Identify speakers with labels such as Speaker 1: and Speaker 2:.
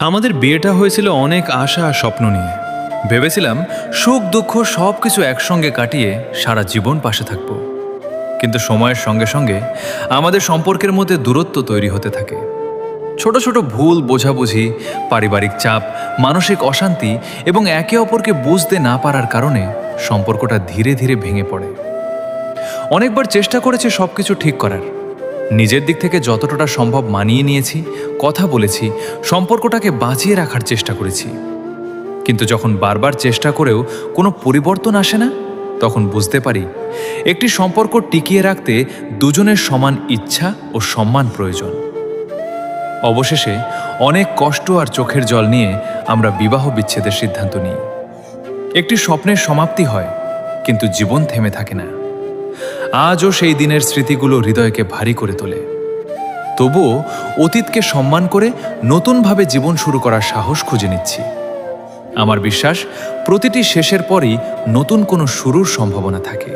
Speaker 1: আমাদের বিয়েটা হয়েছিল অনেক আশা আর স্বপ্ন নিয়ে। ভেবেছিলাম সুখ দুঃখ সব কিছু একসঙ্গে কাটিয়ে সারা জীবন পাশে থাকব। কিন্তু সময়ের সঙ্গে সঙ্গে আমাদের সম্পর্কের মধ্যে দূরত্ব তৈরি হতে থাকে। ছোট ছোট ভুল বোঝাবুঝি, পারিবারিক চাপ, মানসিক অশান্তি এবং একে অপরকে বুঝতে না পারার কারণে সম্পর্কটা ধীরে ধীরে ভেঙে পড়ে। অনেকবার চেষ্টা করেছি সবকিছু ঠিক করার, নিজের দিক থেকে যতটা সম্ভব মানিয়ে নিয়েছি, কথা বলেছি, সম্পর্কটাকে বাঁচিয়ে রাখার চেষ্টা করেছি। কিন্তু যখন বারবার চেষ্টা করেও কোনো পরিবর্তন আসে না, তখন বুঝতে পারি একটি সম্পর্ক টিকিয়ে রাখতে দুজনের সমান ইচ্ছা ও সম্মান প্রয়োজন। অবশেষে অনেক কষ্ট আর চোখের জল নিয়ে আমরা বিবাহ বিচ্ছেদের সিদ্ধান্ত নিই। একটি স্বপ্নের সমাপ্তি হয়, কিন্তু জীবন থেমে থাকে না। আজও সেই দিনের স্মৃতিগুলো হৃদয়কে ভারী করে তোলে। তবুও অতীতকে সম্মান করে নতুনভাবে জীবন শুরু করার সাহস খুঁজে নিচ্ছি। আমার বিশ্বাস প্রতিটি শেষের পরই নতুন কোনো শুরুর সম্ভাবনা থাকে।